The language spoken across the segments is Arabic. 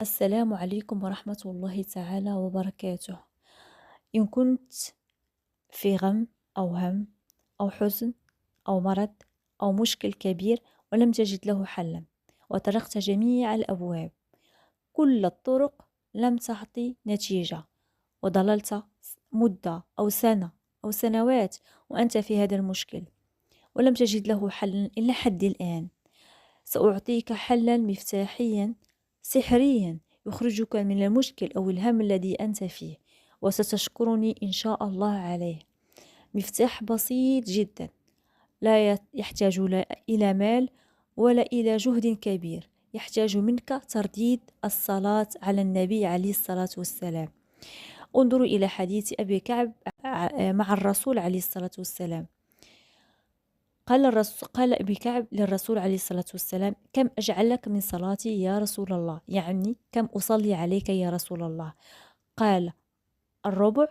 السلام عليكم ورحمة الله تعالى وبركاته. إن كنت في غم أو هم أو حزن أو مرض أو مشكل كبير ولم تجد له حلا، وطرقت جميع الأبواب، كل الطرق لم تعطي نتيجة، وظللت مدة أو سنة أو سنوات وأنت في هذا المشكل ولم تجد له حلا إلا حد الآن. سأعطيك حلا مفتاحيا سحريا يخرجك من المشكل أو الهم الذي أنت فيه، وستشكرني إن شاء الله عليه. مفتاح بسيط جدا، لا يحتاج لا إلى مال ولا إلى جهد كبير، يحتاج منك ترديد الصلاة على النبي عليه الصلاة والسلام. انظروا إلى حديث أبي كعب مع الرسول عليه الصلاة والسلام. قال أبي كعب للرسول عليه الصلاة والسلام: كم أجعل لك من صلاتي يا رسول الله؟ يعني كم أصلي عليك يا رسول الله؟ قال: الربع.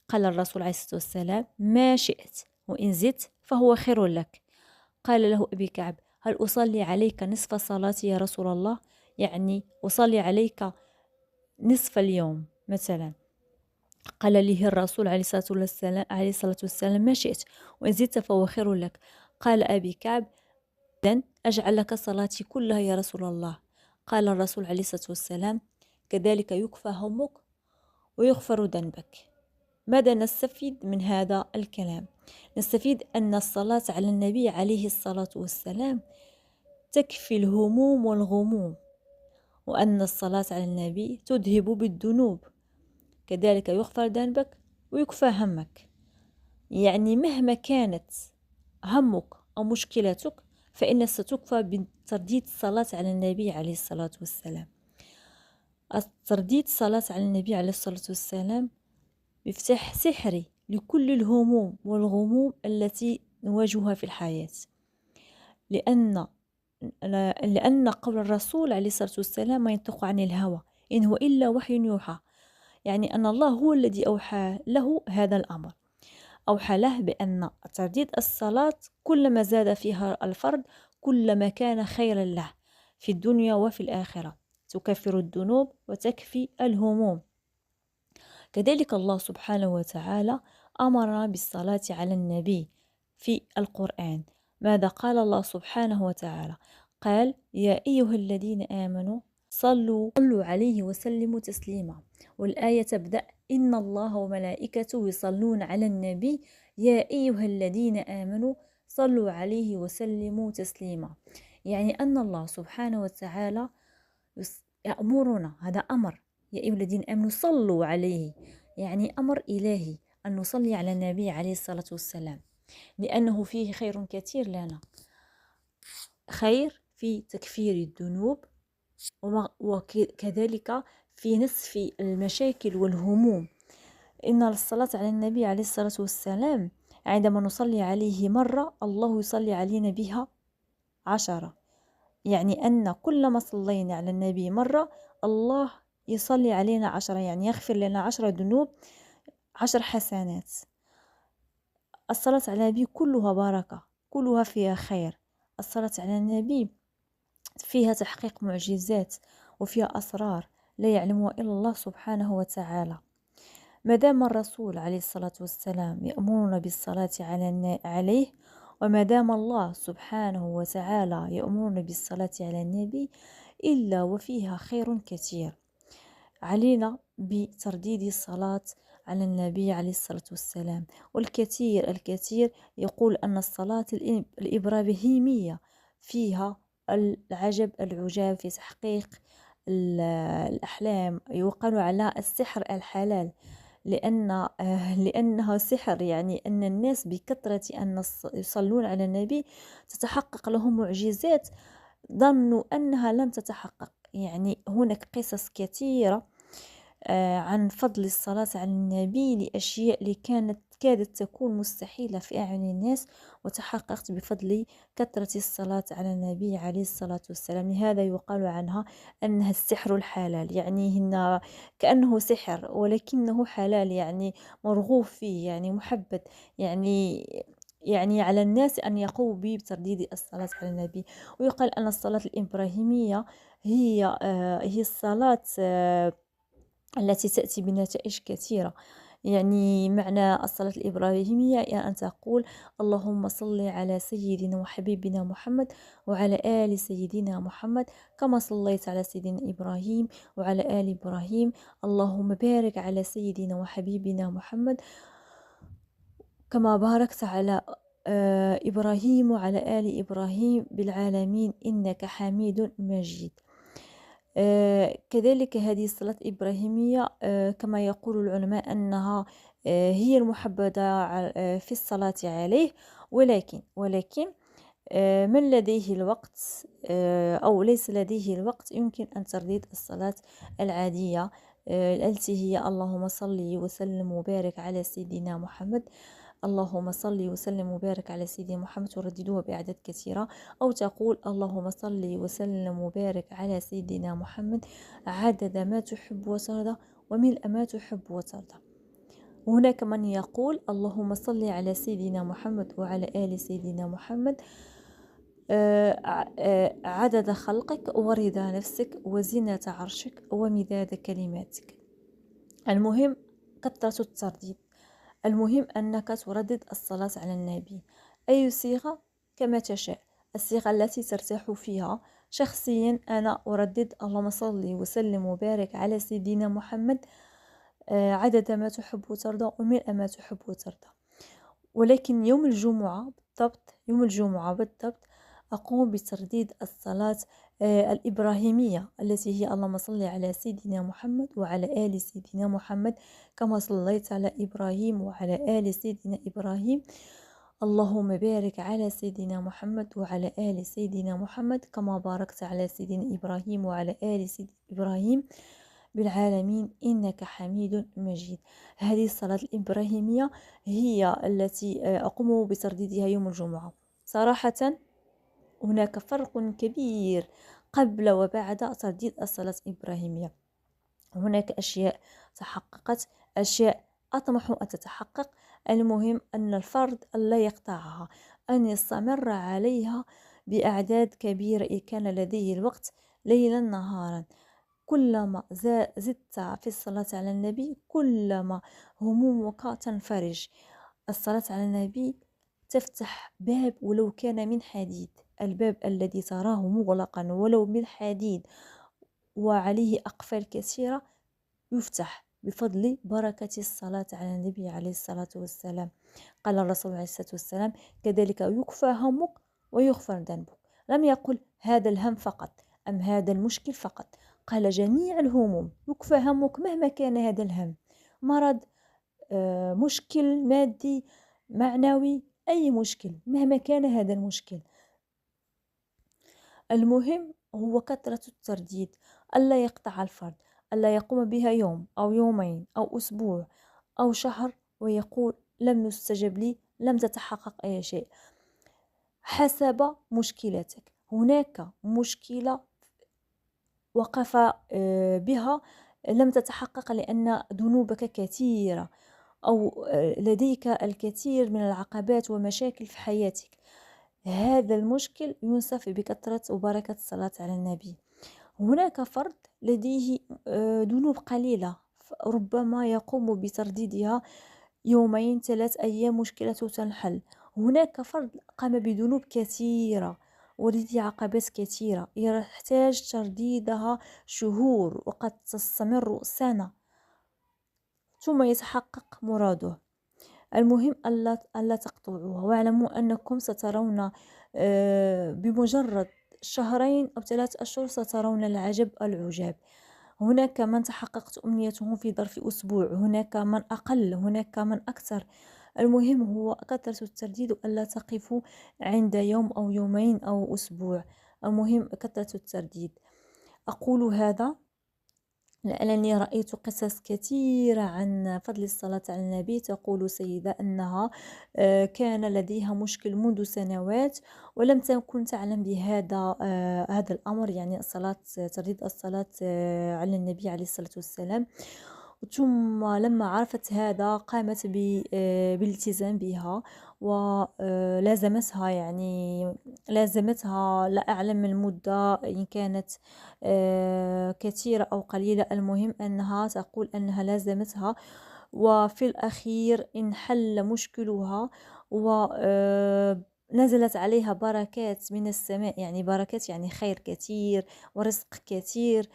قال الرسول عليه الصلاة والسلام: ما شئت، وإن زدت فهو خير لك. قال له أبي كعب: هل أصلي عليك نصف صلاتي يا رسول الله؟ يعني أصلي عليك نصف اليوم مثلا. قال له الرسول عليه الصلاة والسلام: ما شئت، وإن زدت فهو خير لك. قال أبي كعب: إذن أجعل لك صلاتي كلها يا رسول الله. قال الرسول عليه الصلاة والسلام: كذلك يكفى همك ويغفر ذنبك. ماذا نستفيد من هذا الكلام؟ نستفيد أن الصلاة على النبي عليه الصلاة والسلام تكفي الهموم والغموم، وأن الصلاة على النبي تذهب بالذنوب، كذلك يغفر ذنبك ويكفى همك. يعني مهما كانت همك أو مشكلتك فإن ستكفى بترديد الصلاة على النبي عليه الصلاة والسلام. ترديد الصلاة على النبي عليه الصلاة والسلام مفتاح سحري لكل الهموم والغموم التي نواجهها في الحياة، لأن قول الرسول عليه الصلاة والسلام: ما ينطق عن الهوى إن هو إلا وحي يوحى. يعني أن الله هو الذي أوحى له هذا الأمر، أوحى له بأن ترديد الصلاة كلما زاد فيها الفرد كلما كان خيرا له في الدنيا وفي الآخرة، تكفر الذنوب وتكفي الهموم. كذلك الله سبحانه وتعالى أمرنا بالصلاة على النبي في القرآن. ماذا قال الله سبحانه وتعالى؟ قال: يا أيها الذين آمنوا صلوا عليه وسلموا تسليما. والآية تبدأ: إن الله وملائكته يصلون على النبي يا أيها الذين آمنوا صلوا عليه وسلموا تسليما. يعني أن الله سبحانه وتعالى يأمرنا، هذا أمر: يا أيها الذين آمنوا صلوا عليه، يعني أمر إلهي أن نصلي على النبي عليه الصلاة والسلام، لأنه فيه خير كثير لنا، خير في تكفير الذنوب وكذلك في نصف المشاكل والهموم. إن الصلاة على النبي عليه الصلاة والسلام عندما نصلي عليه مرة الله يصلي علينا بها 10، يعني أن كلما صلينا على النبي مرة الله يصلي علينا 10، يعني يغفر لنا 10 ذنوب 10 حسنات. الصلاة على النبي كلها بركة، كلها فيها خير. الصلاة على النبي فيها تحقيق معجزات وفيها أسرار لا يعلمها إلا الله سبحانه وتعالى. مادام الرسول عليه الصلاة والسلام يأمرنا بالصلاة عليه، ومادام الله سبحانه وتعالى يأمرنا بالصلاة على النبي، إلا وفيها خير كثير. علينا بترديد الصلاة على النبي عليه الصلاة والسلام. والكثير يقول أن الصلاة الإبراهيمية فيها العجب العجاب في تحقيق الأحلام، يقال على السحر الحلال، لأنها سحر، يعني أن الناس بكثرة أن يصلون على النبي تتحقق لهم معجزات ظنوا أنها لن تتحقق. يعني هناك قصص كثيرة عن فضل الصلاة على النبي لأشياء اللي كادت تكون مستحيلة في أعين الناس، وتحققت بفضل كثرة الصلاة على النبي عليه الصلاة والسلام. لهذا يقال عنها أنها السحر الحلال، يعني هن كأنه سحر ولكنه حلال، يعني مرغوب فيه، يعني محبب، يعني يعني على الناس أن يقوموا بترديد الصلاة على النبي. ويقال أن الصلاة الإبراهيمية هي الصلاة التي تأتي بنتائج كثيرة. يعني معنى الصلاة الإبراهيمية يعني أن تقول: اللهم صل على سيدنا وحبيبنا محمد وعلى آل سيدنا محمد كما صليت على سيدنا إبراهيم وعلى آل إبراهيم. اللهم بارك على سيدنا وحبيبنا محمد كما باركت على إبراهيم وعلى آل إبراهيم بالعالمين إنك حميد مجيد. كذلك هذه الصلاة الإبراهيمية كما يقول العلماء أنها هي المحبذة في الصلاة عليه. ولكن من لديه الوقت أو ليس لديه الوقت يمكن أن ترديد الصلاة العادية التي هي: اللهم صل وسلم وبارك على سيدنا محمد. اللهم صل وسلم وبارك على سيدنا محمد، ترددوها بأعداد كثيرة. أو تقول: اللهم صل وسلم وبارك على سيدنا محمد عدد ما تحب وترضى وملء ما تحب وترضى. وهناك من يقول: اللهم صل على سيدنا محمد وعلى آل سيدنا محمد عدد خلقك ورضا نفسك وزنة عرشك ومداد كلماتك. المهم كثرة الترديد. المهم أنك تردد الصلاة على النبي أي صيغة كما تشاء، الصيغة التي ترتاح فيها. شخصيا أنا أردد: اللهم صل وسلم وبارك على سيدنا محمد عدد ما تحب وترضى وملء ما تحب وترضى. ولكن يوم الجمعة بالضبط أقوم بترديد الصلاة الإبراهيمية التي هي: اللهم صل على سيدنا محمد وعلى آل سيدنا محمد كما صليت على إبراهيم وعلى آل سيدنا إبراهيم. اللهم بارك على سيدنا محمد وعلى آل سيدنا محمد كما باركت على سيدنا إبراهيم وعلى آل سيدنا إبراهيم بالعالمين إنك حميد مجيد. هذه الصلاة الإبراهيمية هي التي أقوم بترديدها يوم الجمعة. صراحة هناك فرق كبير قبل وبعد ترديد الصلاة الإبراهيمية. هناك أشياء تحققت، أشياء أطمح أن تتحقق. المهم أن الفرد لا يقطعها، أن يستمر عليها بأعداد كبيرة إن كان لديه الوقت ليلا نهارا. كلما زدت في الصلاة على النبي كلما همومك تنفرج. الصلاة على النبي تفتح باب ولو كان من حديد. الباب الذي تراه مغلقا ولو من حديد وعليه أقفال كثيرة يفتح بفضل بركة الصلاة على النبي عليه الصلاة والسلام. قال الرسول عليه الصلاة والسلام: كذلك يكفى همك ويغفر ذنبك. لم يقل هذا الهم فقط أم هذا المشكل فقط، قال جميع الهموم يكفى همك مهما كان هذا الهم، مرض مشكل مادي معنوي، أي مشكل مهما كان هذا المشكل. المهم هو كثرة الترديد، ألا يقطع الفرد، ألا يقوم بها يوم أو يومين أو أسبوع أو شهر ويقول: لم يستجب لي، لم تتحقق أي شيء. حسب مشكلتك. هناك مشكلة وقف بها لم تتحقق لأن ذنوبك كثيرة أو لديك الكثير من العقبات ومشاكل في حياتك. هذا المشكل ينسف بكثرة وبركة الصلاة على النبي. هناك فرد لديه ذنوب قليلة ربما يقوم بترديدها يومين 3 أيام مشكلته تنحل. هناك فرد قام بذنوب كثيرة ولديه عقبات كثيرة يحتاج ترديدها شهور وقد تستمر سنة ثم يتحقق مراده. المهم ألا تقطعوها، واعلموا أنكم سترون بمجرد 2 أو 3 أشهر سترون العجب العجاب. هناك من تحققت أمنيتهم في ظرف أسبوع، هناك من أقل، هناك من أكثر. المهم هو كثرة الترديد وألا تقفوا عند يوم أو يومين أو أسبوع. المهم كثرة الترديد. أقول هذا لأنني رأيت قصص كثيرة عن فضل الصلاة على النبي. تقول سيدة أنها كان لديها مشكل منذ سنوات ولم تكن تعلم بهذا هذا الأمر، يعني ترديد الصلاة على النبي عليه الصلاة والسلام. ثم لما عرفت هذا قامت بالالتزام بها ولازمتها، يعني لازمتها لا أعلم المدة إن كانت كثيرة أو قليلة، المهم أنها تقول أنها لازمتها، وفي الأخير انحل مشكلها ونزلت عليها بركات من السماء، يعني بركات يعني خير كثير ورزق كثير.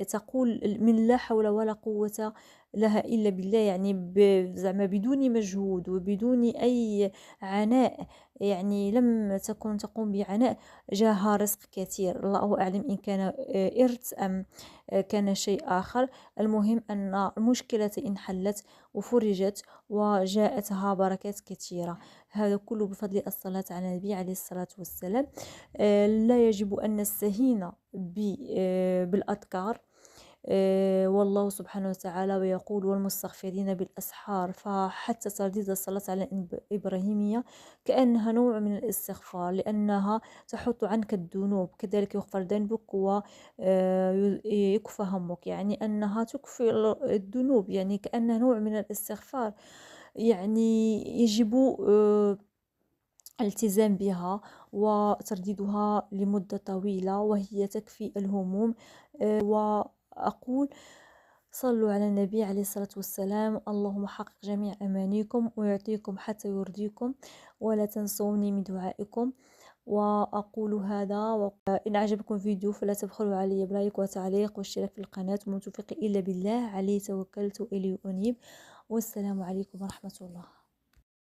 تقول من لا حول ولا قوة لها إلا بالله، يعني زعما بدون مجهود وبدون أي عناء، يعني لم تكن تقوم بعناء، جاها رزق كثير. الله أعلم إن كان إرث أم كان شيء آخر. المهم أن المشكلة انحلت وفرجت وجاءتها بركات كثيرة. هذا كله بفضل الصلاة على النبي عليه الصلاة والسلام. لا يجب أن نستهين بالأذكار. والله سبحانه وتعالى ويقول والمستغفرين بالأسحار، فحتى ترديد الصلاة على الإبراهيمية كأنها نوع من الاستغفار، لأنها تحط عنك الذنوب، كذلك يغفر ذنبك ويكفى همك، يعني أنها تكفي الذنوب، يعني كأنها نوع من الاستغفار. يعني يجب الالتزام بها وترديدها لمدة طويلة، وهي تكفي الهموم. وأقول صلوا على النبي عليه الصلاة والسلام. اللهم حقق جميع أمانيكم ويعطيكم حتى يرضيكم، ولا تنسوني من دعائكم. وأقول هذا، وإن عجبكم الفيديو فلا تبخلوا علي بلايك وتعليق واشتراك في القناة، وما توفيقي إلا بالله، عليه توكلت وإليه أنيب. والسلام عليكم ورحمة الله.